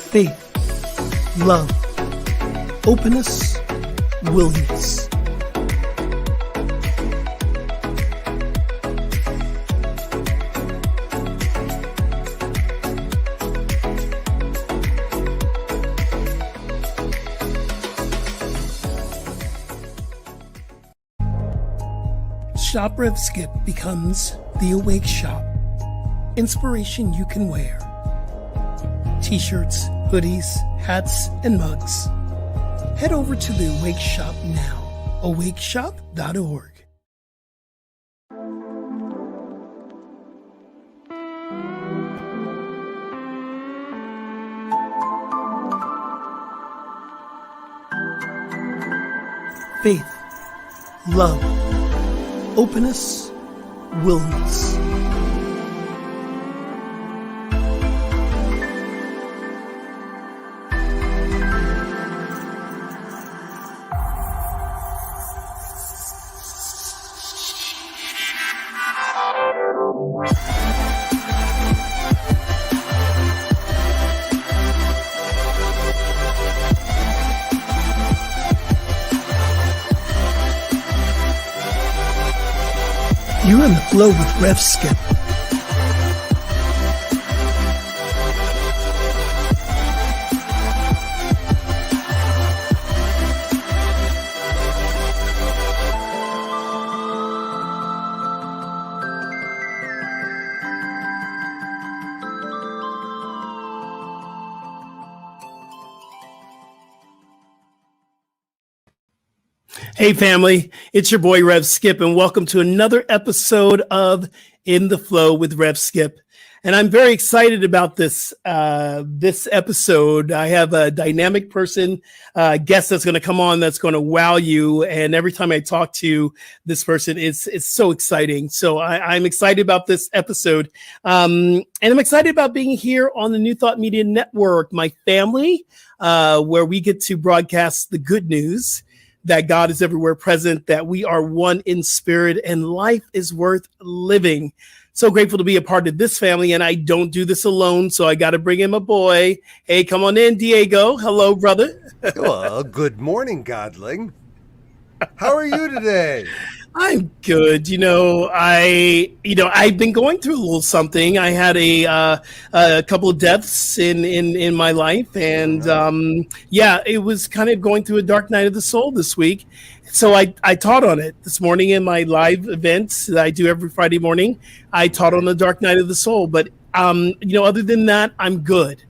faith, love, openness, willingness. Shop Rev Skip becomes the Awake Shop. Inspiration you can wear. T-shirts, hoodies, hats, and mugs. Head over to the Awake Shop now. awakeshop.org. Faith, love, openness, willingness. You're in the flow with Rev Skip. Hey family, it's your boy Rev Skip, and welcome to another episode of In the Flow with Rev Skip. And I'm very excited about this episode. I have a dynamic person, guest that's going to come on that's going to wow you. And every time I talk to this person, it's so exciting. So I'm excited about this episode, and I'm excited about being here on the New Thought Media Network, my family, where we get to broadcast the good news that God is everywhere present, that we are one in spirit, and life is worth living. So grateful to be a part of this family, and I don't do this alone, so I got to bring in my boy. Hey, come on in, Diego. Hello, brother. Well, good morning, Godling. How are you today? I'm good. I've been going through a little something. I had a couple of deaths in my life, and it was kind of going through a dark night of the soul this week. So I taught on it this morning in my live events that I do every Friday morning. I taught on the dark night of the soul, but other than that, I'm good.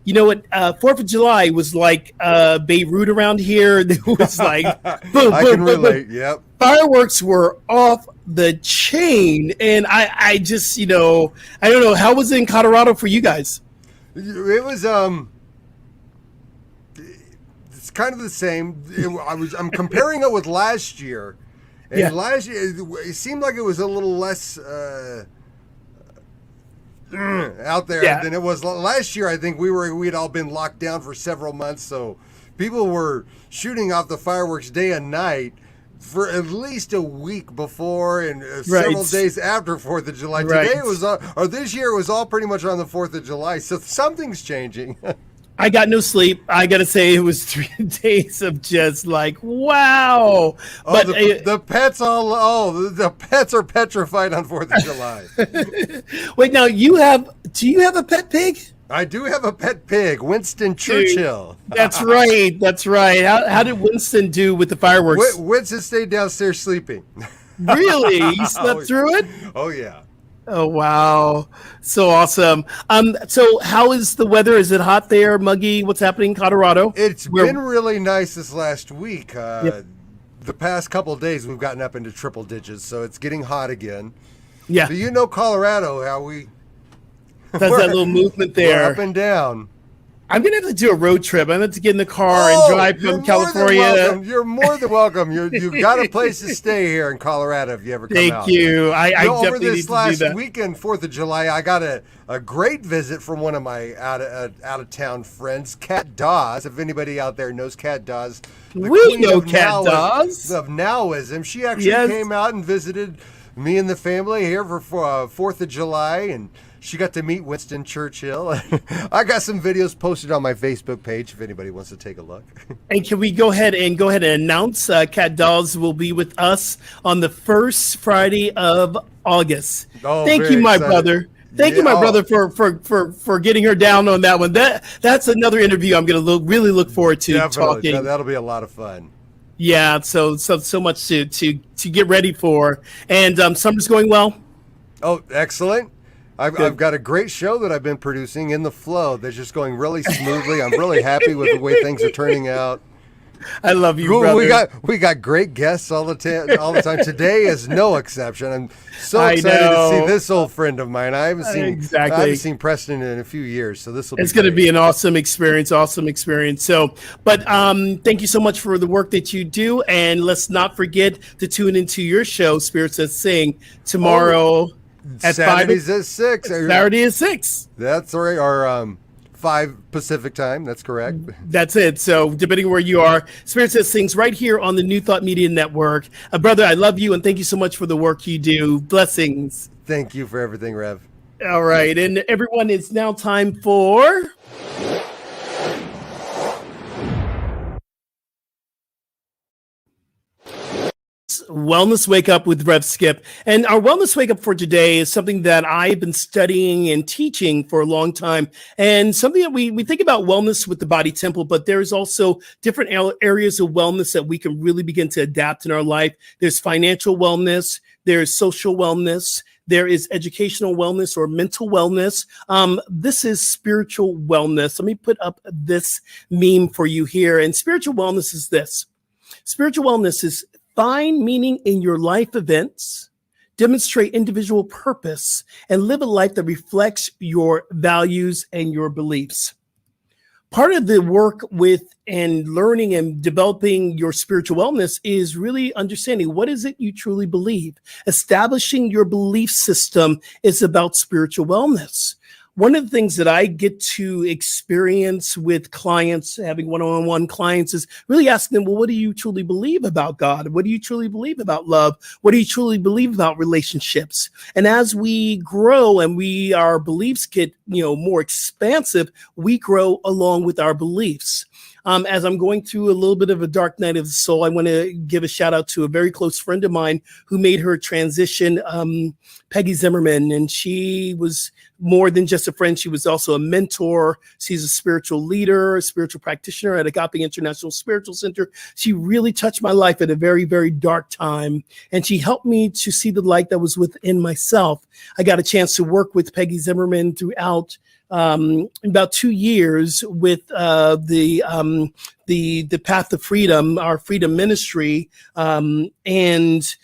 You know what? 4th of July was like Beirut around here. It was like boom, I boom, can boom, relate. boom. Yep. Fireworks were off the chain, and I just I don't know, how was it in Colorado for you guys? It was it's kind of the same. I'm comparing it with last year, and last year it seemed like it was a little less out there than it was last year. I think we'd all been locked down for several months, so people were shooting off the fireworks day and night for at least a week before and several days after 4th of July. Right. Today it was, or this year it was all pretty much on the 4th of July. So something's changing. I got no sleep. I got to say, it was 3 days of just like, wow. But the pets the pets are petrified on 4th of July. Wait, now do you have a pet pig? I do have a pet pig, Winston Churchill. That's right. That's right. How did Winston do with the fireworks? Winston stayed downstairs sleeping. Really? You slept through it? Oh, yeah. Oh, wow. So awesome. So how is the weather? Is it hot there, muggy? What's happening in Colorado? It's been really nice this last week. The past couple of days, we've gotten up into triple digits, so it's getting hot again. Yeah. So Colorado, how we... There's that little movement there. We're up and down. I'm going to have to do a road trip. I'm going to have to get in the car and drive from California. You're more than welcome. You've got a place to stay here in Colorado if you ever come out. Thank you. I definitely over this need to last do that. weekend, 4th of July, I got a great visit from one of my out-of-town friends, Kat Dawes. If anybody out there knows Kat Dawes. We know Kat Dawes. Of Nowism. She actually came out and visited me and the family here for 4th of July, and She got to meet Winston Churchill. I got some videos posted on my Facebook page if anybody wants to take a look. And can we go ahead and announce Cat Dolls will be with us on the first Friday of August. Oh, thank you, my excited. brother. Thank you, my brother, for getting her down on that one. That's another interview I'm going to really look forward to. Definitely. Talking. That'll be a lot of fun. Yeah, so much to get ready for, and summer's going well. Oh, excellent. I've got a great show that I've been producing, In the Flow, that's just going really smoothly. I'm really happy with the way things are turning out. I love you, brother. We got great guests all the time. Today is no exception. I'm so excited to see this old friend of mine. I haven't seen Preston in a few years, so this will be It's going to be an awesome experience. So, but thank you so much for the work that you do, and let's not forget to tune into your show, Spirits That Sing, tomorrow at Saturdays at 6. Saturday at 6. That's right. Or 5 Pacific time. That's correct. That's it. So depending where you are, Spirit Says Things right here on the New Thought Media Network. Brother, I love you and thank you so much for the work you do. Blessings. Thank you for everything, Rev. All right. And everyone, it's now time for... Wellness Wake Up with Rev Skip. And our Wellness Wake Up for today is something that I've been studying and teaching for a long time, and something that we think about wellness with the body temple, but there's also different areas of wellness that we can really begin to adapt in our life. There's financial wellness, there's social wellness, there is educational wellness or mental wellness. This is spiritual wellness. Let me put up this meme for you here. And spiritual wellness is this. Spiritual wellness is find meaning in your life events, demonstrate individual purpose, and live a life that reflects your values and your beliefs. Part of the work with and learning and developing your spiritual wellness is really understanding what is it you truly believe. Establishing your belief system is about spiritual wellness. One of the things that I get to experience with clients, having one-on-one clients, is really asking them, well, what do you truly believe about God? What do you truly believe about love? What do you truly believe about relationships? And as we grow and our beliefs get, more expansive, we grow along with our beliefs. As I'm going through a little bit of a dark night of the soul, I want to give a shout out to a very close friend of mine who made her transition, Peggy Zimmerman. And she was more than just a friend. She was also a mentor. She's a spiritual leader, a spiritual practitioner at Agape International Spiritual Center. She really touched my life at a very, very dark time. And she helped me to see the light that was within myself. I got a chance to work with Peggy Zimmerman throughout about 2 years with the Path to Freedom, our freedom ministry, and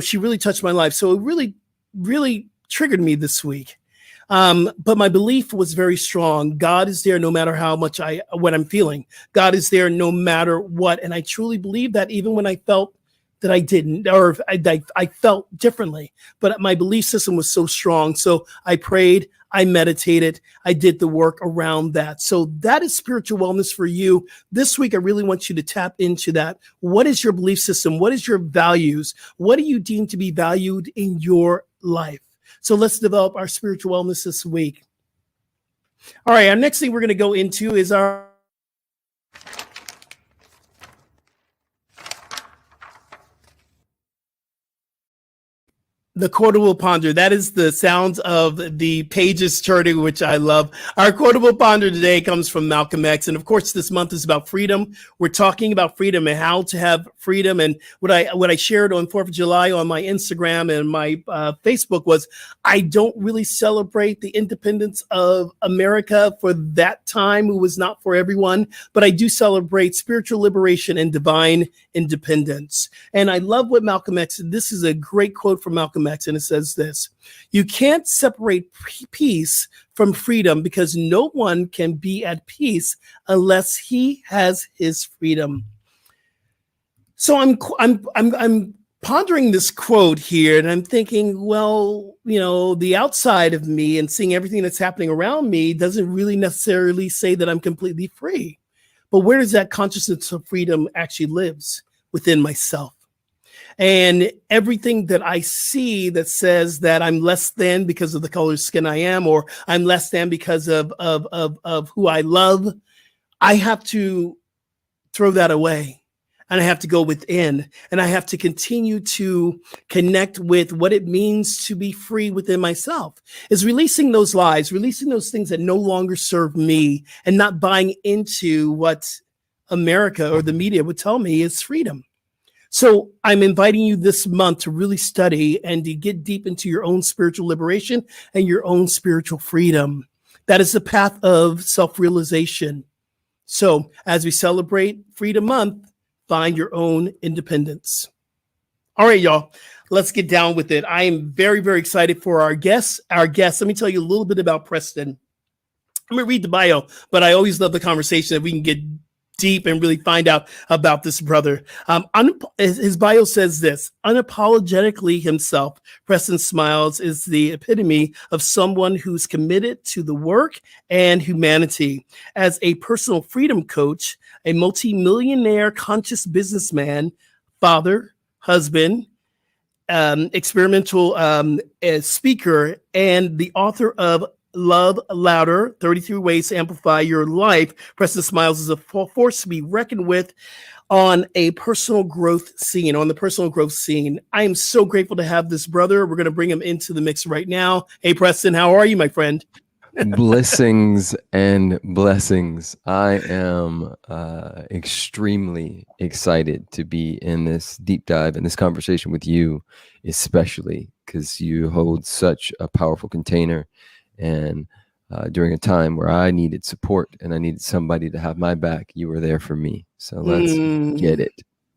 she really touched my life. So it really, really triggered me this week. But my belief was very strong. God is there no matter how much what I'm feeling. God is there no matter what, and I truly believe that even when I felt that I didn't, or I felt differently, but my belief system was so strong. So I prayed, I meditated, I did the work around that. So that is spiritual wellness for you. This week, I really want you to tap into that. What is your belief system? What is your values? What do you deem to be valued in your life? So let's develop our spiritual wellness this week. All right, our next thing we're going to go into is the quotable ponder. That is the sounds of the pages turning, which I love. Our quotable ponder today comes from Malcolm X. And of course, this month is about freedom. We're talking about freedom and how to have freedom. And what I shared on 4th of July on my Instagram and my Facebook was, I don't really celebrate the independence of America for that time. It was not for everyone, but I do celebrate spiritual liberation and divine independence. And I love what Malcolm X, this is a great quote from Malcolm X, and it says this: you can't separate peace from freedom because no one can be at peace unless he has his freedom. So I'm pondering this quote here, and I'm thinking, well, the outside of me and seeing everything that's happening around me doesn't really necessarily say that I'm completely free. But where does that consciousness of freedom actually lives? Within myself. And everything that I see that says that I'm less than because of the color of skin I am, or I'm less than because of who I love, I have to throw that away. And I have to go within, and I have to continue to connect with what it means to be free within myself. Is releasing those lies, releasing those things that no longer serve me, and not buying into what America or the media would tell me is freedom. So I'm inviting you this month to really study and to get deep into your own spiritual liberation and your own spiritual freedom. That is the path of self-realization. So as we celebrate Freedom Month, find your own independence. All right, y'all, let's get down with it. I am very, very excited for our guests. Let me tell you a little bit about Preston. I'm going to read the bio, but I always love the conversation that we can get deep and really find out about this brother. His bio says this: unapologetically himself, Preston Smiles is the epitome of someone who's committed to the work and humanity. As a personal freedom coach, a multi-millionaire conscious businessman, father, husband, experimental speaker, and the author of Love Louder, 33 Ways to Amplify Your Life, Preston Smiles is a force to be reckoned with on the personal growth scene. I am so grateful to have this brother. We're going to bring him into the mix right now. Hey, Preston, how are you, my friend? Blessings and blessings. I am extremely excited to be in this deep dive and this conversation with you, especially because you hold such a powerful container. And during a time where I needed support and I needed somebody to have my back, you were there for me. So let's get it.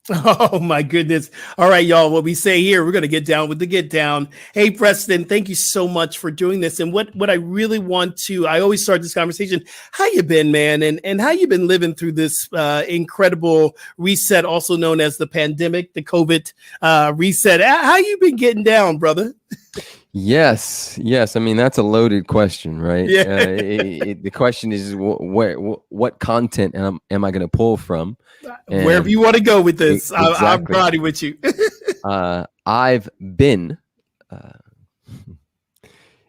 Oh, my goodness. All right, y'all. What we say here, we're going to get down with the get down. Hey, Preston, thank you so much for doing this. And what I really want to, I always start this conversation. How you been, man? And how you been living through this incredible reset, also known as the pandemic, the COVID reset? How you been getting down, brother? Yes. I mean, that's a loaded question, right? Yeah. The question is, what content am I going to pull from? And wherever you want to go with this, exactly. I'm riding with you. I've been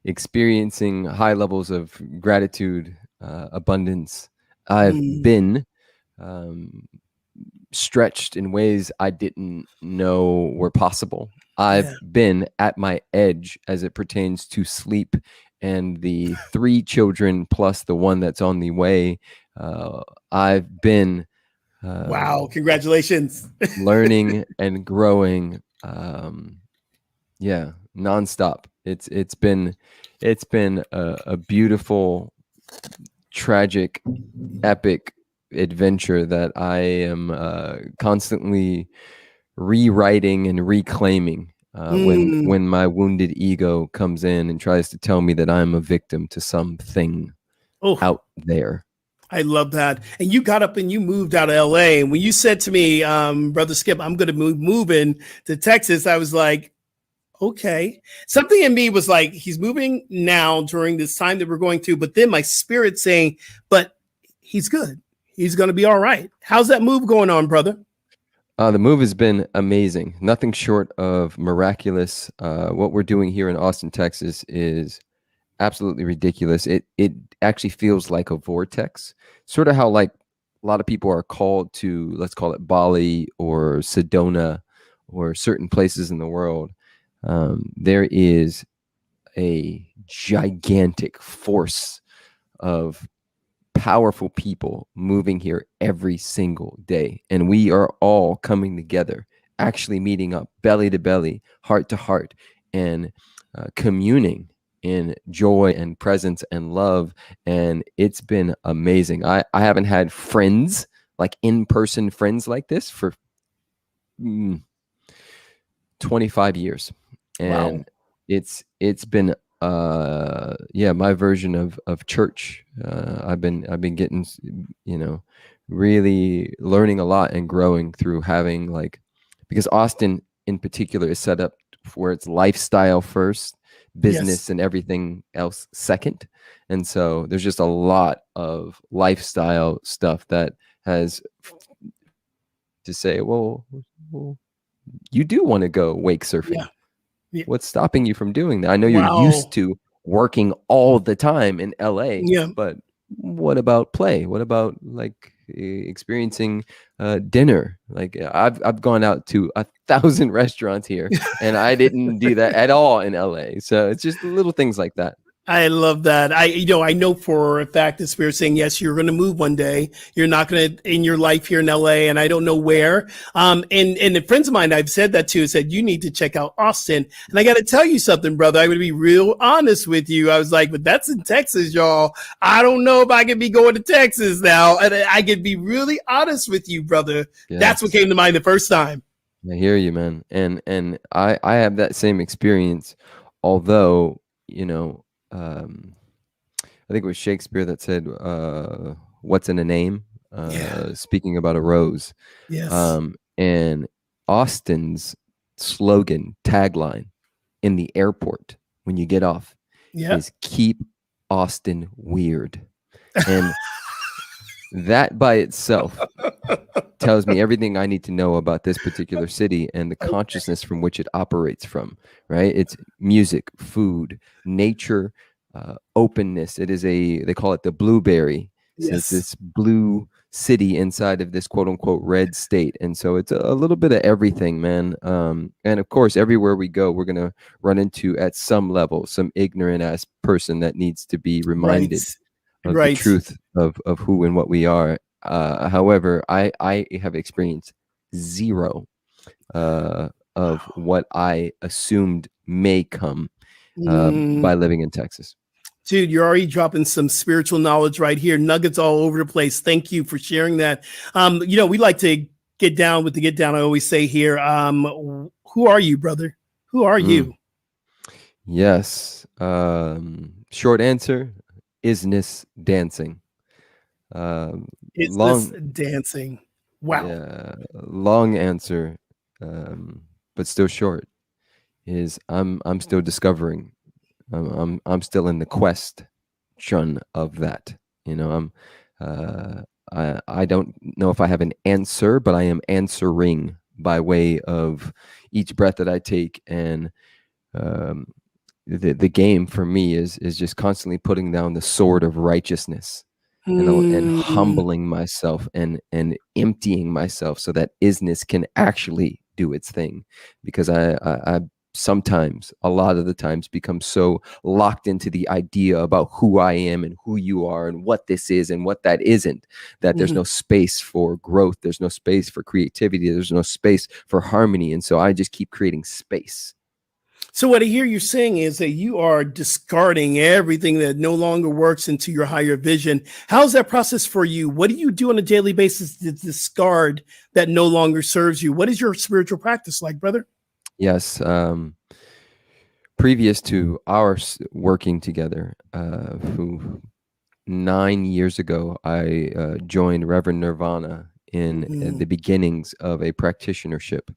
experiencing high levels of gratitude, abundance. I've been stretched in ways I didn't know were possible. I've been at my edge as it pertains to sleep and the 3 children plus the one that's on the way. I've been wow, congratulations. learning and growing nonstop. It's been a beautiful, tragic, epic adventure that I am constantly rewriting and reclaiming when my wounded ego comes in and tries to tell me that I'm a victim to something out there. I love that. And you got up and you moved out of LA. And when you said to me, Brother Skip, I'm going to move in to Texas, I was like, okay. Something in me was like, he's moving now during this time that we're going through. But then my spirit saying, but he's good. He's going to be all right. How's that move going on, brother? The move has been amazing. Nothing short of miraculous. What we're doing here in Austin, Texas is absolutely ridiculous. It actually feels like a vortex, sort of how like a lot of people are called to, let's call it Bali or Sedona or certain places in the world. There is a gigantic force of powerful people moving here every single day. And we are all coming together, actually meeting up belly to belly, heart to heart, and communing in joy and presence and love. And it's been amazing. I haven't had friends, like in-person friends like this for 25 years. And wow. It's been my version of church. I've been getting, really learning a lot and growing through having because Austin in particular is set up where it's lifestyle first, business and everything else second. And so there's just a lot of lifestyle stuff that has to say, well, you do want to go wake surfing. Yeah. Yeah. What's stopping you from doing that? I know you're Wow. used to working all the time in LA, Yeah. but what about play? What about like experiencing dinner? Like I've gone out to 1,000 restaurants here, and I didn't do that at all in LA. So it's just little things like that. I love that. I know for a fact that Spirit's saying, yes, you're going to move one day. You're not going to in your life here in LA, and I don't know where. And the friends of mine I've said that to said, you need to check out Austin. And I got to tell you something, brother. I'm going to be real honest with you. I was like, but that's in Texas, y'all. I don't know if I can be going to Texas now. And I could be really honest with you, brother. Yes. That's what came to mind the first time. I hear you, man. And I have that same experience, although, you know, I think it was Shakespeare that said, what's in a name? Speaking about a rose. Yes. And Austin's slogan, tagline in the airport when you get off is keep Austin weird. And that by itself tells me everything I need to know about this particular city and the consciousness from which it operates from, right? It's music, food, nature, openness. It is they call it the blueberry. So it's this blue city inside of this quote unquote red state. And so it's a little bit of everything, man. And of course, everywhere we go, we're going to run into at some level, some ignorant ass person that needs to be reminded of the truth of who and what we are. However, I have experienced zero of what I assumed may come by living in Texas. Dude, you're already dropping some spiritual knowledge right here. Nuggets all over the place. Thank you for sharing that. You know, we like to get down with the get down. I always say here, who are you, brother? Who are you? Yes. Short answer, isness dancing. Dancing. Wow. Yeah, long answer, but still short, is I'm still discovering. I'm still in the question of that. You know, I don't know if I have an answer, but I am answering by way of each breath that I take. And the game for me is just constantly putting down the sword of righteousness and humbling myself and emptying myself so that isness can actually do its thing. Because I sometimes, a lot of the times, become so locked into the idea about who I am and who you are and what this is and what that isn't, that there's no space for growth. There's no space for creativity. There's no space for harmony. And so I just keep creating space. So what I hear you saying is that you are discarding everything that no longer works into your higher vision. How's that process for you? What do you do on a daily basis to discard that no longer serves you? What is your spiritual practice like, brother? Yes. Previous to our working together, 9 years ago, I joined Reverend Nirvana in the beginnings of a practitionership.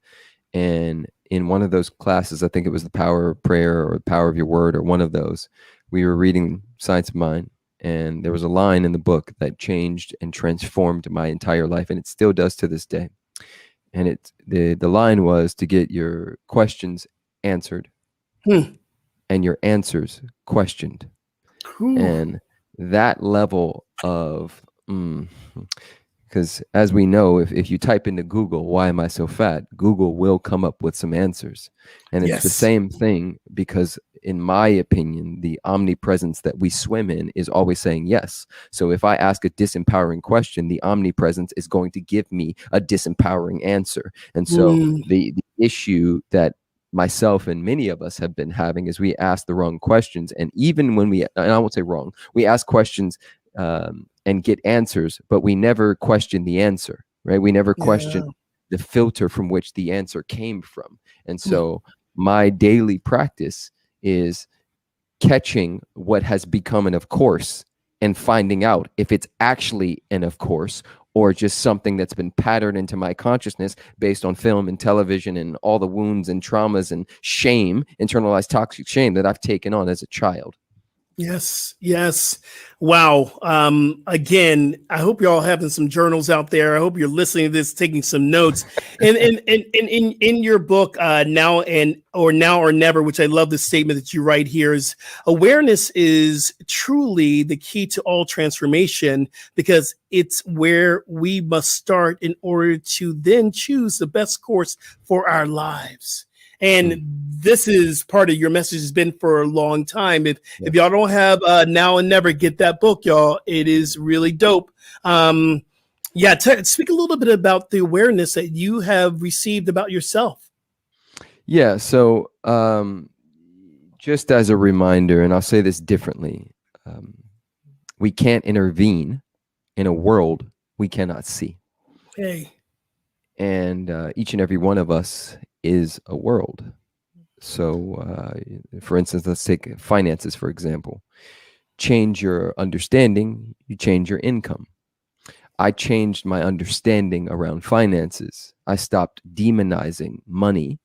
And in one of those classes, I think it was the power of prayer or the power of your word or one of those, we were reading Science of Mind. And there was a line in the book that changed and transformed my entire life. And it still does to this day. And the line was to get your questions answered and your answers questioned. And that level of, because as we know, if you type into Google, why am I so fat? Google will come up with some answers. And it's the same thing, because in my opinion, the omnipresence that we swim in is always saying yes. So if I ask a disempowering question, the omnipresence is going to give me a disempowering answer. And so the issue that myself and many of us have been having is we ask the wrong questions. And even when and I won't say wrong, we ask questions and get answers, but we never question the answer, right? We never question the filter from which the answer came from. And so my daily practice is catching what has become an of course and finding out if it's actually an of course or just something that's been patterned into my consciousness based on film and television and all the wounds and traumas and shame, internalized toxic shame that I've taken on as a child. Yes, yes. Wow. Again, I hope you're all having some journals out there. I hope you're listening to this, taking some notes. And in your book, Now or Never, which I love the statement that you write here, is awareness is truly the key to all transformation, because it's where we must start in order to then choose the best course for our lives. And this is part of your message, has been for a long time. If y'all don't have Now and Never, get that book, y'all. It is really dope. Speak a little bit about the awareness that you have received about yourself. Yeah. So just as a reminder, and I'll say this differently, we can't intervene in a world we cannot see. Okay. And each and every one of us is a world. So for instance, let's take finances, for example. Change your understanding, you change your income. I changed my understanding around finances. I stopped demonizing money,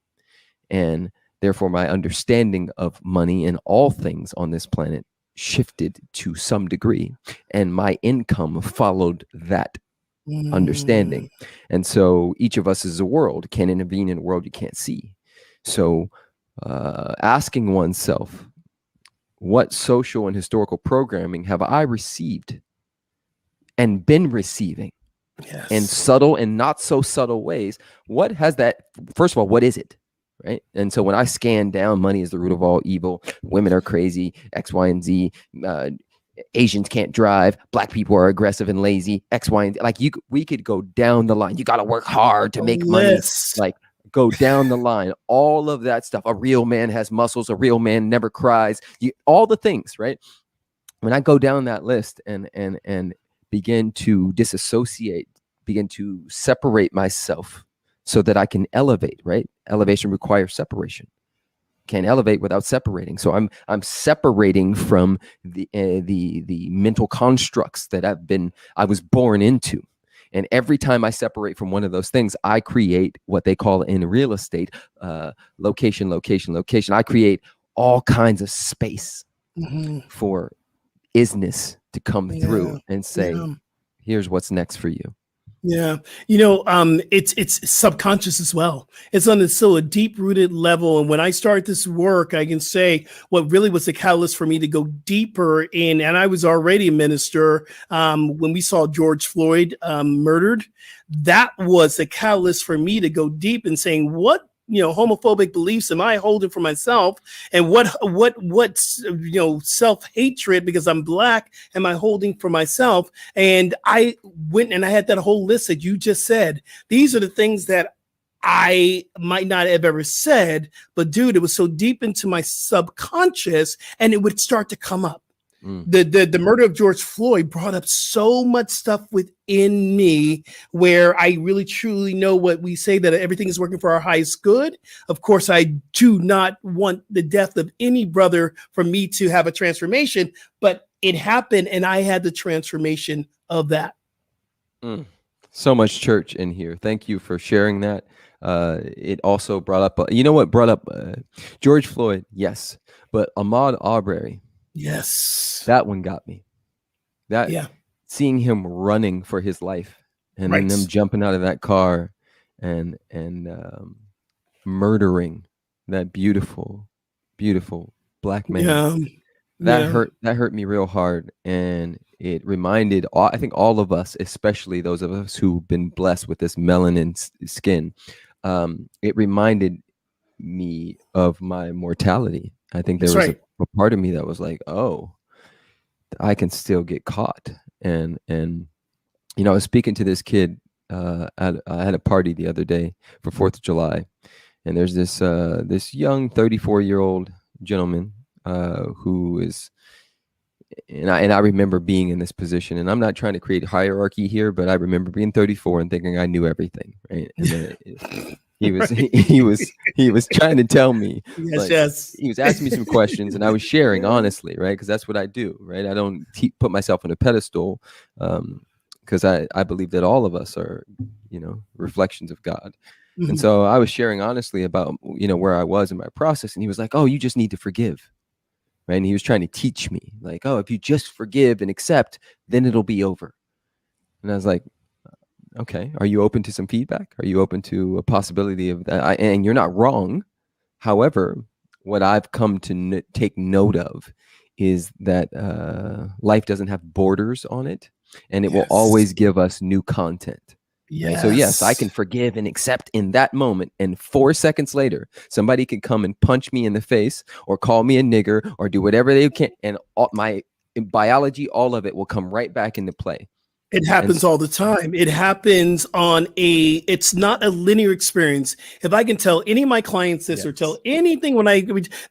and therefore my understanding of money and all things on this planet shifted to some degree, and my income followed that understanding. And so each of us is a world, can intervene in a world you can't see. So asking oneself, what social and historical programming have I received and been receiving? Yes. In subtle and not so subtle ways? What has that, first of all, what is it? Right. And so when I scan down, money is the root of all evil, women are crazy, X, Y, and Z, Asians can't drive, black people are aggressive and lazy, X, Y, and Z. Like we could go down the line. You got to work hard to make money. Like go down the line, all of that stuff. A real man has muscles. A real man never cries. All the things, right? When I go down that list and begin to disassociate, begin to separate myself so that I can elevate, right? Elevation requires separation. Can't elevate without separating. So I'm separating from the mental constructs that I was born into. And every time I separate from one of those things, I create what they call in real estate, location. I create all kinds of space for isness to come through and say, here's what's next for you. Yeah. It's subconscious as well. It's on a deep rooted level. And when I start this work, I can say what really was the catalyst for me to go deeper in, and I was already a minister when we saw George Floyd murdered. That was the catalyst for me to go deep in saying, what homophobic beliefs am I holding for myself, and what self-hatred because I'm Black am I holding for myself? And I went and I had that whole list that you just said. These are the things that I might not have ever said, but dude, it was so deep into my subconscious, and it would start to come up. The murder of George Floyd brought up so much stuff within me where I really truly know what we say, that everything is working for our highest good. Of course, I do not want the death of any brother for me to have a transformation, but it happened and I had the transformation of that. So much church in here. Thank you for sharing that. It also brought up, what brought up George Floyd? Yes. But Ahmaud Arbery. Yes. That one got me. Seeing him running for his life and then them jumping out of that car and murdering that beautiful, beautiful Black man. That hurt me real hard. And it reminded, I think, all of us, especially those of us who've been blessed with this melanin skin, it reminded me of my mortality. I think there was a part of me that was like, oh, I can still get caught. And I was speaking to this kid. I had a party the other day for 4th of July, and there's this young 34-year-old gentleman who is, and I remember being in this position, and I'm not trying to create hierarchy here, but I remember being 34 and thinking I knew everything, right? And then he was trying to tell me, he was asking me some questions, and I was sharing honestly, right? Because that's what I do, right? I don't put myself on a pedestal, because I believe that all of us are, reflections of God. And so I was sharing honestly about, where I was in my process, and he was like, "Oh, you just need to forgive." right? And he was trying to teach me, like, oh, if you just forgive and accept, then it'll be over. And I was like, okay, are you open to some feedback? Are you open to a possibility of that? And you're not wrong. However, what I've come to take note of is that life doesn't have borders on it, and it will always give us new content. Yes. Right? So yes, I can forgive and accept in that moment, and 4 seconds later, somebody can come and punch me in the face or call me a nigger or do whatever they can, and my biology, all of it will come right back into play. It happens all the time. It happens it's not a linear experience. If I can tell any of my clients this or tell anything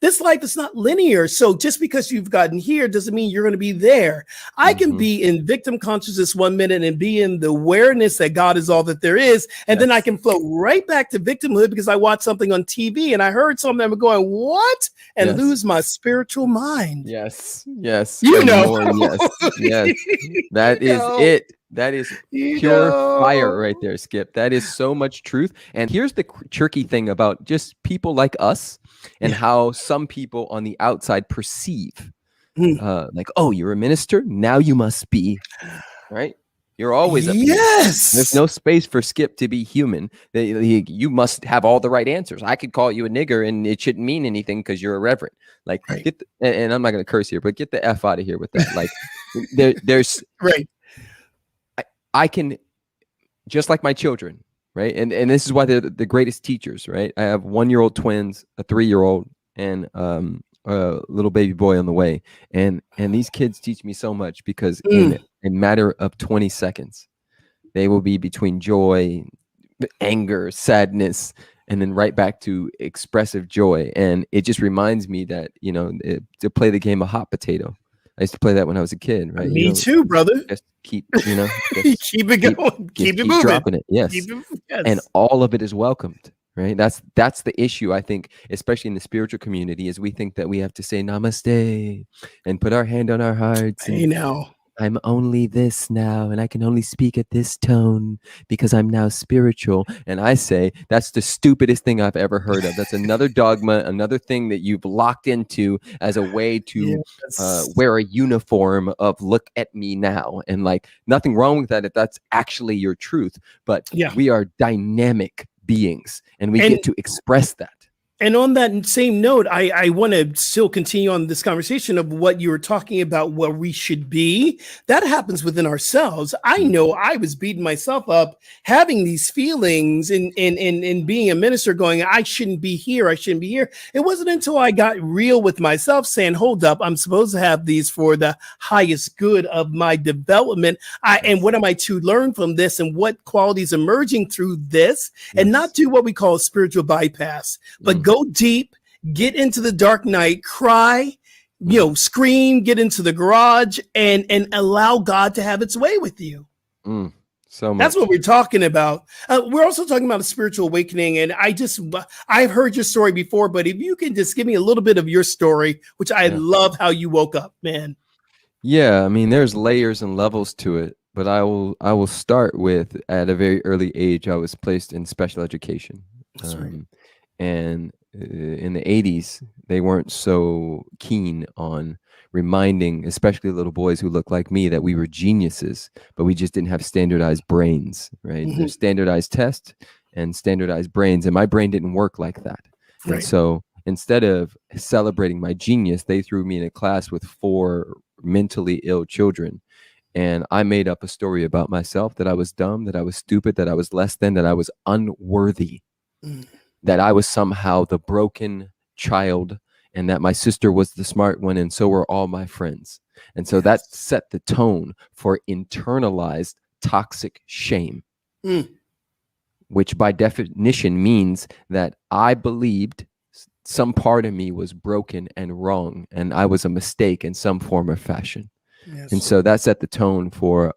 this life is not linear. So just because you've gotten here doesn't mean you're going to be there. I can be in victim consciousness 1 minute and be in the awareness that God is all that there is. And then I can float right back to victimhood because I watched something on TV and I heard something and I'm going, what? And lose my spiritual mind. Yes. You know. More, yes. That is it. That is pure fire right there, Skip. That is so much truth. And here's the tricky thing about just people like us and how some people on the outside perceive. Like, oh, you're a minister? Now you must be, right? You're always a There's no space for Skip to be human. You must have all the right answers. I could call you a nigger and it shouldn't mean anything because you're a reverend. Like, and I'm not going to curse here, but get the F out of here with that. Like, there's I can, just like my children, right? And this is why they're the greatest teachers, right? I have 1-year-old twins, a 3-year-old, and a little baby boy on the way. And these kids teach me so much because in a matter of 20 seconds, they will be between joy, anger, sadness, and then right back to expressive joy. And it just reminds me that, to play the game of hot potato. I used to play that when I was a kid, right? Me too, brother. Just keep, keep it going. Keep it moving. Dropping it. Yes. And all of it is welcomed, right? That's the issue, I think, especially in the spiritual community, is we think that we have to say namaste and put our hand on our hearts. Hey, now. I'm only this now, and I can only speak at this tone because I'm now spiritual. And I say that's the stupidest thing I've ever heard of. That's another dogma, another thing that you've locked into as a way to wear a uniform of look at me now. And like, nothing wrong with that if that's actually your truth. But we are dynamic beings, and we get to express that. And on that same note, I want to still continue on this conversation of what you were talking about, where we should be. That happens within ourselves. I know I was beating myself up, having these feelings and being a minister going, I shouldn't be here. I shouldn't be here. It wasn't until I got real with myself saying, hold up, I'm supposed to have these for the highest good of my development. And what am I to learn from this, and what qualities emerging through this, and not do what we call a spiritual bypass, but go deep, get into the dark night, cry, scream, get into the garage, and allow God to have its way with you. So much. That's what we're talking about. We're also talking about a spiritual awakening. And I've heard your story before, but if you can just give me a little bit of your story, which I love how you woke up, man. Yeah, I mean, there's layers and levels to it, but I will start with, at a very early age, I was placed in special education. That's right. And in the 80s, they weren't so keen on reminding, especially little boys who look like me, that we were geniuses, but we just didn't have standardized brains, right? There's standardized tests and standardized brains, and my brain didn't work like that. Right. And so instead of celebrating my genius, they threw me in a class with 4 mentally ill children. And I made up a story about myself, that I was dumb, that I was stupid, that I was less than, that I was unworthy. That I was somehow the broken child, and that my sister was the smart one, and so were all my friends. And so that set the tone for internalized toxic shame, which by definition means that I believed some part of me was broken and wrong, and I was a mistake in some form or fashion. And so that set the tone for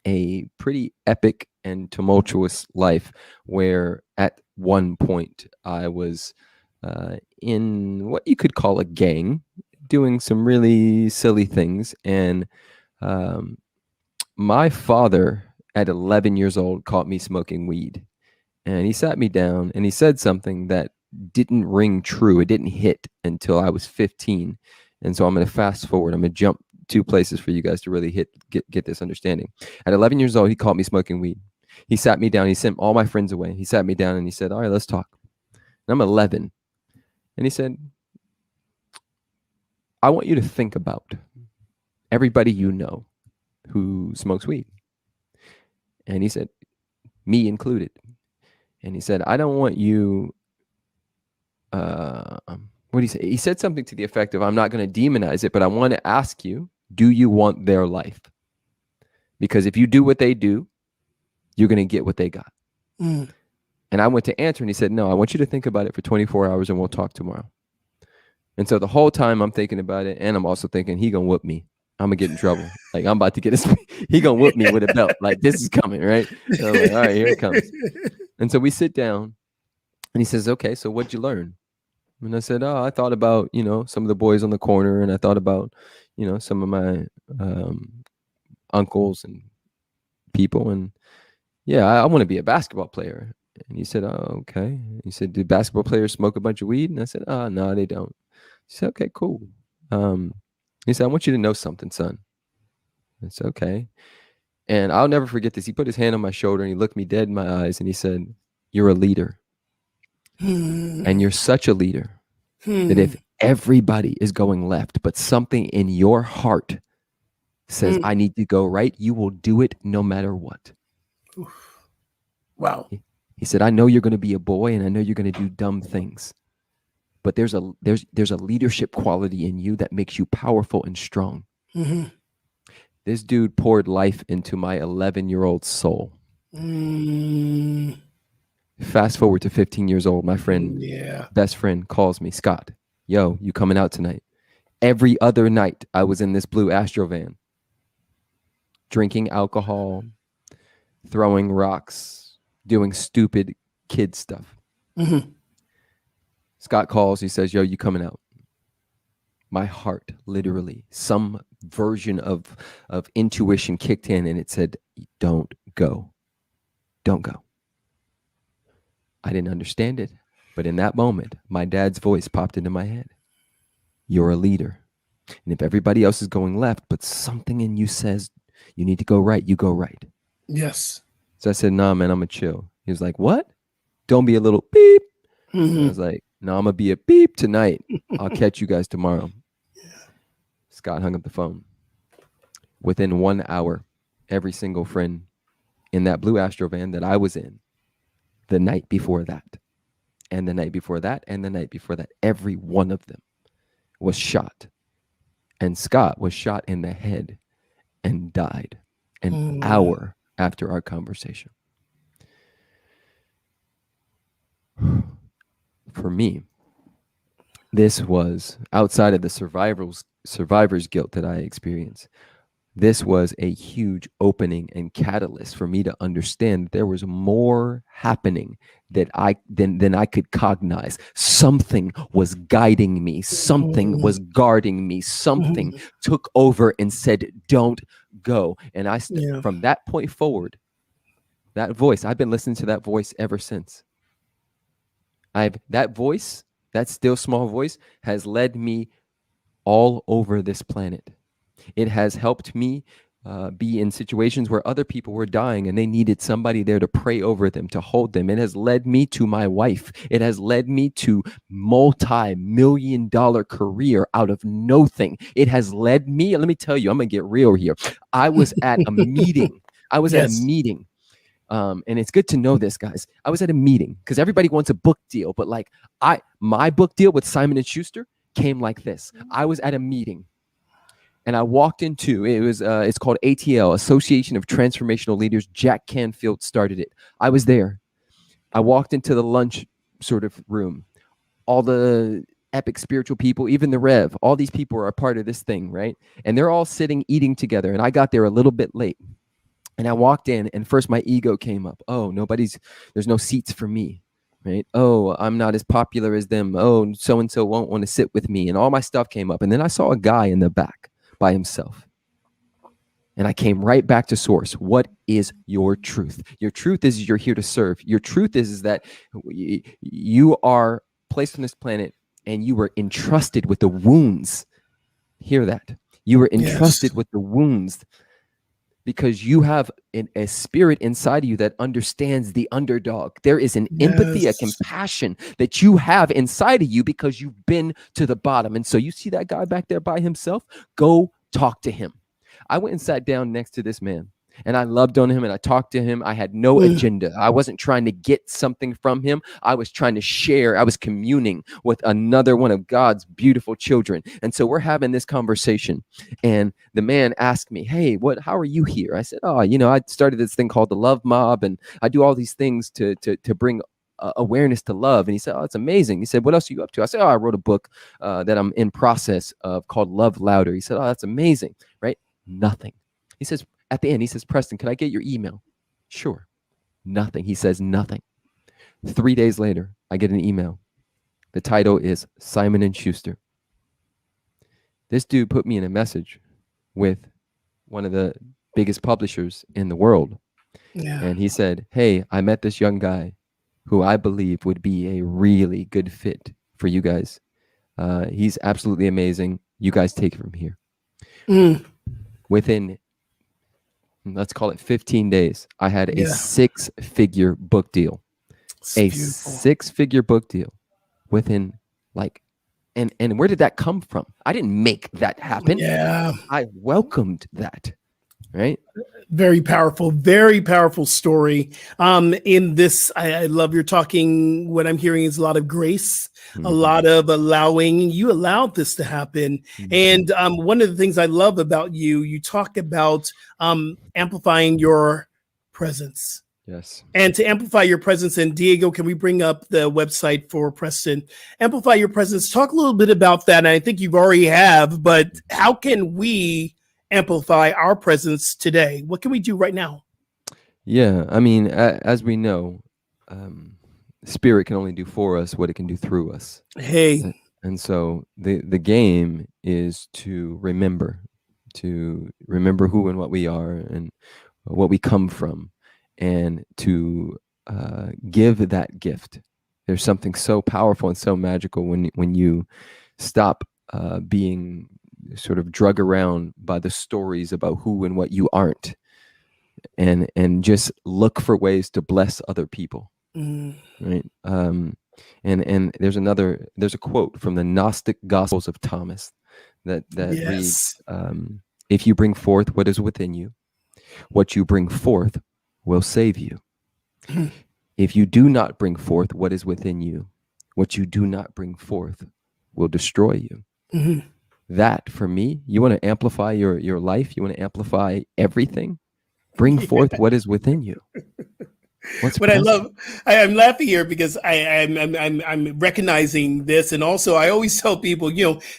a pretty epic and tumultuous life, where at one point I was in what you could call a gang, doing some really silly things. And my father at 11 years old caught me smoking weed, and he sat me down and he said something that didn't ring true. It didn't hit until I was 15. And so I'm going to fast forward. I'm going to jump 2 places for you guys to really get this understanding. At 11 years old, he caught me smoking weed. He sat me down. He sent all my friends away. He sat me down and he said, all right, let's talk. And I'm 11. And he said, I want you to think about everybody you know who smokes weed. And he said, me included. And he said, I don't want you, what did he say? He said something to the effect of, I'm not going to demonize it, but I want to ask you, do you want their life? Because if you do what they do, you're going to get what they got. And I went to answer and he said, no, I want you to think about it for 24 hours and we'll talk tomorrow. And so the whole time I'm thinking about it, and I'm also thinking, he going to whoop me. I'm going to get in trouble. Like, I'm about to get he going to whoop me with a belt. Like, this is coming, right? So I'm like, all right, here it comes. And so we sit down and he says, okay, so what'd you learn? And I said, oh, I thought about, some of the boys on the corner, and I thought about, some of my uncles and people. And yeah, I want to be a basketball player. And he said, oh, okay. He said, do basketball players smoke a bunch of weed? And I said, oh, no, they don't. He said, okay, cool. He said, I want you to know something, son. I said, okay. And I'll never forget this. He put his hand on my shoulder and he looked me dead in my eyes and he said, you're a leader. And you're such a leader that if everybody is going left, but something in your heart says, I need to go right, you will do it no matter what. Wow. He said, I know you're going to be a boy and I know you're going to do dumb things, but there's a leadership quality in you that makes you powerful and strong. This dude poured life into my 11-year-old soul. Fast forward to 15 years old, my friend, best friend, calls me, Scott, yo, you coming out tonight? Every other night I was in this blue Astro van, drinking alcohol, throwing rocks, doing stupid kid stuff. Scott calls, he says, yo, you coming out? My heart, literally, some version of intuition kicked in and it said, don't go. Don't go. I didn't understand it, but in that moment, my dad's voice popped into my head. You're a leader. And if everybody else is going left, but something in you says you need to go right, you go right. Yes. So I said, nah, man, I'm going to chill. He was like, what? Don't be a little beep. I was like, no, I'm going to be a beep tonight. I'll catch you guys tomorrow. Scott hung up the phone. Within 1 hour, every single friend in that blue Astro van that I was in, the night before that, and the night before that, and the night before that, every one of them was shot. And Scott was shot in the head and died an hour after our conversation. For me, this was outside of the survivor's guilt that I experienced. This was a huge opening and catalyst for me to understand that there was more happening than I could cognize. Something was guiding me. Something was guarding me. Something took over and said, don't go. And from that point forward, that voice, I've been listening to that voice ever since. That voice, that still small voice, has led me all over this planet. It has helped me be in situations where other people were dying and they needed somebody there to pray over them, to hold them. It has led me to my wife. It has led me to multi-million-dollar career out of nothing. It has led me, let me tell you, I'm going to get real here. I was at a meeting. At a meeting. And it's good to know this, guys. I was at a meeting because everybody wants a book deal, but like my book deal with Simon & Schuster came like this. I was at a meeting. And I walked into, it's called ATL, Association of Transformational Leaders. Jack Canfield started it. I was there. I walked into the lunch sort of room. All the epic spiritual people, even the Rev, all these people are a part of this thing, right? And they're all sitting, eating together. And I got there a little bit late. And I walked in and first my ego came up. Oh, there's no seats for me, right? Oh, I'm not as popular as them. Oh, so-and-so won't want to sit with me. And all my stuff came up. And then I saw a guy in the back by himself. And I came right back to source. What is your truth? Your truth is you're here to serve. Your truth is that you are placed on this planet and you were entrusted with the wounds. Hear that. You were entrusted with the wounds because you have a spirit inside of you that understands the underdog. There is an empathy, a compassion that you have inside of you because you've been to the bottom. And so you see that guy back there by himself, go talk to him. I went and sat down next to this man and I loved on him and I talked to him. I had no agenda. I wasn't trying to get something from him. I was trying to share. I was communing with another one of God's beautiful children. And so we're having this conversation and the man asked me, hey, how are you here? I said, I started this thing called the LoveMob and I do all these things to bring awareness to love. And he said, oh, it's amazing. He said, what else are you up to? I said, I wrote a book that I'm in process of called Love Louder. He said, oh, that's amazing, right? Nothing. He says, at the end, he says, Preston, can I get your email? Sure. Nothing. He says nothing. 3 days later, I get an email. The title is Simon & Schuster. This dude put me in a message with one of the biggest publishers in the world. Yeah. And he said, hey, I met this young guy who I believe would be a really good fit for you guys. He's absolutely amazing. You guys take it from here. Within, let's call it 15 days, I had a 6-figure book deal. Beautiful. 6-figure book deal within and where did that come from? I didn't make that happen. Yeah. I welcomed that. Right. Very powerful story. In this, I love your talking. What I'm hearing is a lot of grace, a lot of allowing. You allowed this to happen. And one of the things I love about you, you talk about amplifying your presence. Yes. And to amplify your presence, and Diego, can we bring up the website for Preston? Amplify your presence. Talk a little bit about that. And I think you've already have, but how can we amplify our presence today? What can we do right now? Yeah, I mean, as we know, spirit can only do for us what it can do through us. Hey. And so the game is to remember who and what we are and what we come from, and to give that gift. There's something so powerful and so magical when you stop being sort of drug around by the stories about who and what you aren't, and just look for ways to bless other people. Right. And there's a quote from the Gnostic Gospels of Thomas that reads, if you bring forth what is within you, what you bring forth will save you. If you do not bring forth what is within you, what you do not bring forth will destroy you. That, for me, you want to amplify your life, you want to amplify everything, bring forth what is within you. What I love, I'm laughing here because I'm recognizing this, and also I always tell people,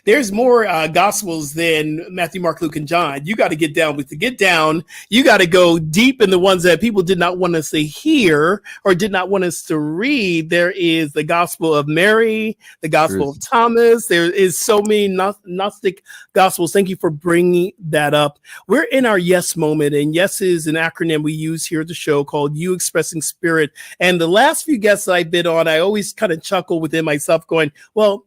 there's more gospels than Matthew, Mark, Luke, and John. You got to get down with the get down. You got to go deep in the ones that people did not want us to hear or did not want us to read. There is the Gospel of Mary, the Gospel of Thomas. There is so many Gnostic gospels. Thank you for bringing that up. We're in our yes moment, and yes is an acronym we use here at the show called You Expressing Spirit. And the last few guests I've been on, I always kind of chuckle within myself going, well,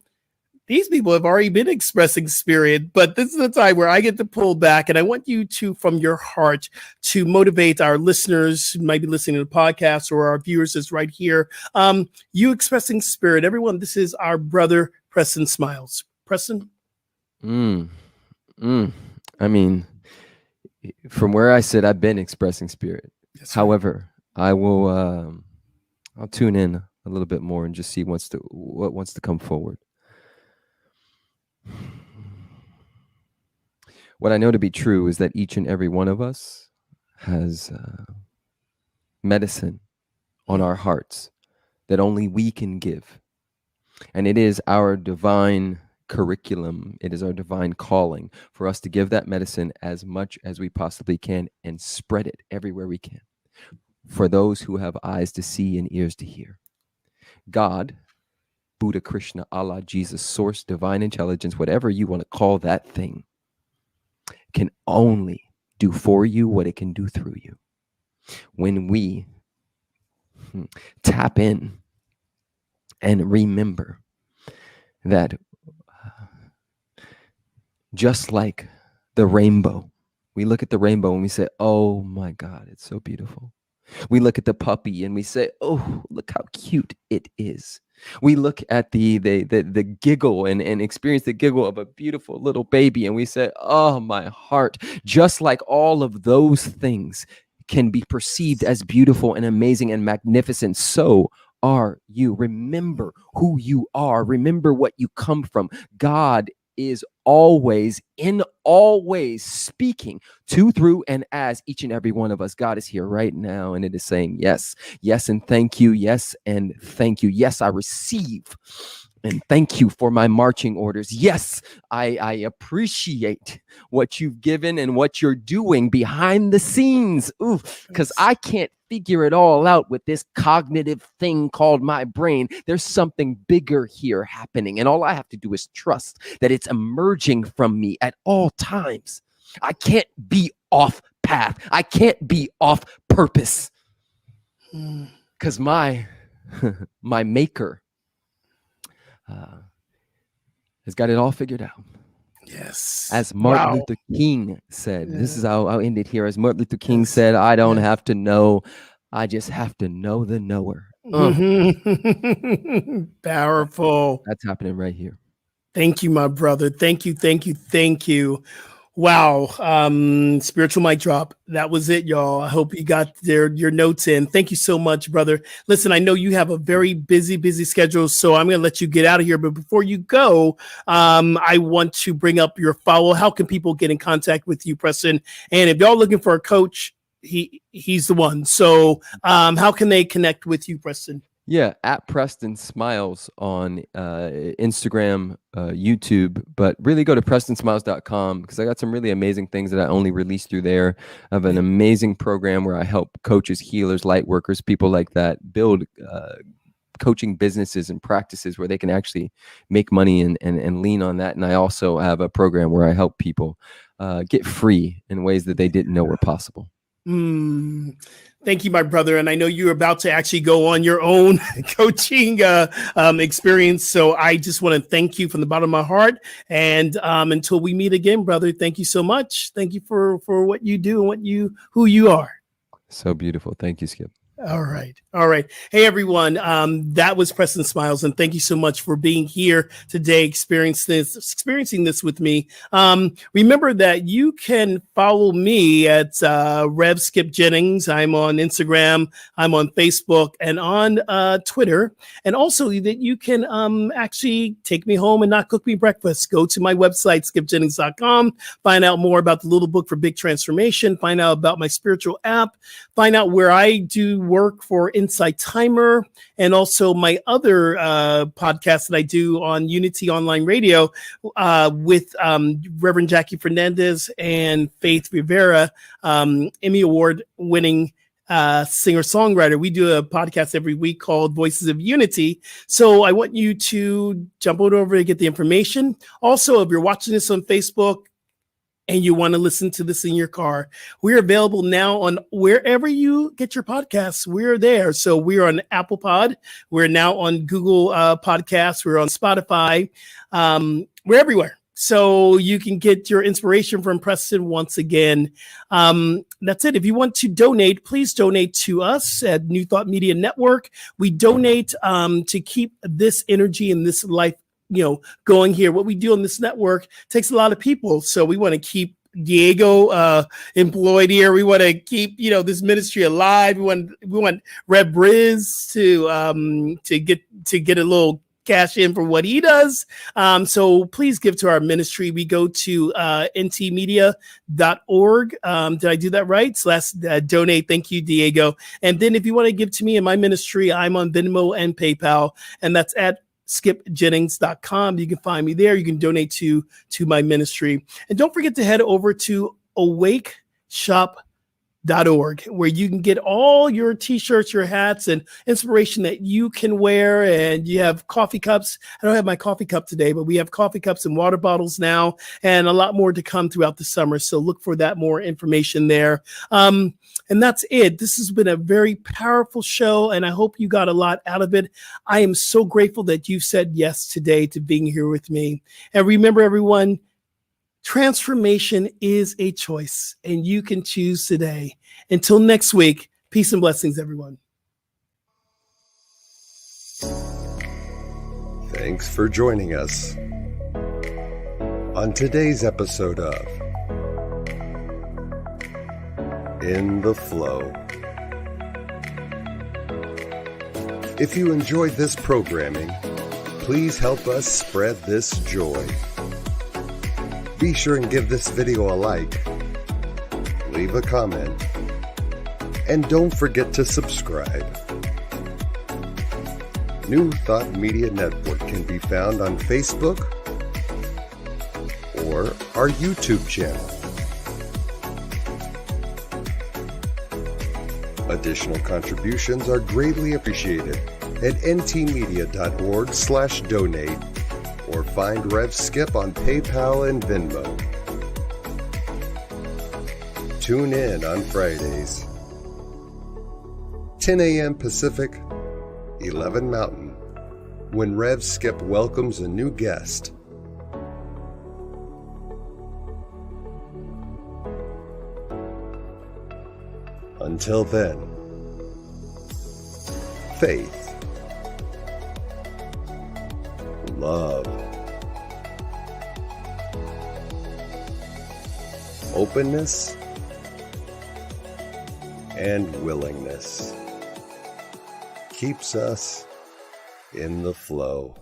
these people have already been expressing spirit, but this is the time where I get to pull back, and I want you to, from your heart, to motivate our listeners who might be listening to the podcast or our viewers is right here. You expressing spirit. Everyone, this is our brother, Preston Smiles. Preston? I mean, from where I sit, I've been expressing spirit. That's However, right. I will. I'll tune in a little bit more and just see what wants to come forward. What I know to be true is that each and every one of us has medicine on our hearts that only we can give, and it is our divine curriculum. It is our divine calling for us to give that medicine as much as we possibly can and spread it everywhere we can. For those who have eyes to see and ears to hear. God, Buddha, Krishna, Allah, Jesus, source, divine intelligence, whatever you want to call that thing, can only do for you what it can do through you. When we tap in and remember that just like the rainbow, we look at the rainbow and we say, oh my God, it's so beautiful. We look at the puppy and we say, oh, look how cute it is. We look at the giggle and experience the giggle of a beautiful little baby and we say, oh, my heart. Just like all of those things can be perceived as beautiful and amazing and magnificent, so are you. Remember who you are. Remember what you come from. God is always, in all ways, speaking to, through, and as each and every one of us. God is here right now, and it is saying yes, yes, and thank you, yes, and thank you. Yes, I receive, and thank you for my marching orders. Yes, I appreciate what you've given and what you're doing behind the scenes. Ooh, because I can't figure it all out with this cognitive thing called my brain. There's something bigger here happening, and all I have to do is trust that it's emerging from me at all times. I can't be off path. I can't be off purpose, because my maker has got it all figured out. Yes. As Martin Luther King said, this is how I'll end it here. As Martin Luther King said, I don't have to know. I just have to know the knower. Powerful. That's happening right here. Thank you, my brother. Thank you. Thank you. Thank you. Wow. Spiritual mic drop. That was it, y'all. I hope you got your notes in. Thank you so much, brother. Listen, I know you have a very busy schedule, so I'm going to let you get out of here. But before you go, I want to bring up your follow. How can people get in contact with you, Preston? And if y'all looking for a coach, he's the one. So how can they connect with you, Preston? Yeah, at Preston Smiles on Instagram, YouTube, but really go to prestonsmiles.com because I got some really amazing things that I only release through there. I have an amazing program where I help coaches, healers, light workers, people like that build coaching businesses and practices where they can actually make money and lean on that. And I also have a program where I help people get free in ways that they didn't know were possible. Thank you, my brother. And I know you're about to actually go on your own coaching experience. So I just want to thank you from the bottom of my heart. And until we meet again, brother, thank you so much. Thank you for what you do and who you are. So beautiful. Thank you, Skip. All right. Hey, everyone. That was Preston Smiles. And thank you so much for being here today, experiencing this with me. Remember that you can follow me at Rev Skip Jennings. I'm on Instagram. I'm on Facebook and on Twitter. And also that you can actually take me home and not cook me breakfast. Go to my website, skipjennings.com. Find out more about the Little Book for Big Transformation. Find out about my spiritual app. Find out where I do work for Insight Timer and also my other podcast that I do on Unity Online Radio with Reverend Jackie Fernandez and Faith Rivera, Emmy Award winning singer-songwriter. We do a podcast every week called Voices of Unity. So I want you to jump on over to get the information. Also, if you're watching this on Facebook, and you want to listen to this in your car, we're available now on wherever you get your podcasts. We're there. So we're on Apple Pod. We're now on Google Podcasts. We're on Spotify. We're everywhere. So you can get your inspiration from Preston once again. That's it. If you want to donate, please donate to us at New Thought Media Network. We donate to keep this energy and this life going here. What we do on this network takes a lot of people. So we want to keep Diego employed here. We want to keep, this ministry alive. We want Rev Briz to get a little cash in for what he does. So please give to our ministry. We go to ntmedia.org. Did I do that right? /donate. Thank you, Diego. And then if you want to give to me and my ministry, I'm on Venmo and PayPal, and that's at skipjennings.com. You can find me there. You can donate to my ministry. And don't forget to head over to awakeshop.com. where you can get all your t-shirts, your hats, and inspiration that you can wear. And you have coffee cups. I don't have my coffee cup today, but we have coffee cups and water bottles now, and a lot more to come throughout the summer. So look for that more information there. And that's it. This has been a very powerful show, and I hope you got a lot out of it. I am so grateful that you said yes today to being here with me. And remember, everyone, transformation is a choice, and you can choose today. Until next week, peace and blessings, everyone. Thanks for joining us on today's episode of In the Flow. If you enjoyed this programming, please help us spread this joy. Be sure and give this video a like, leave a comment, and don't forget to subscribe. New Thought Media Network can be found on Facebook or our YouTube channel. Additional contributions are greatly appreciated at ntmedia.org/donate or find Rev Skip on PayPal and Venmo. Tune in on Fridays, 10 a.m. Pacific, 11 Mountain, when Rev Skip welcomes a new guest. Until then, faith, love, openness, and willingness keeps us in the flow.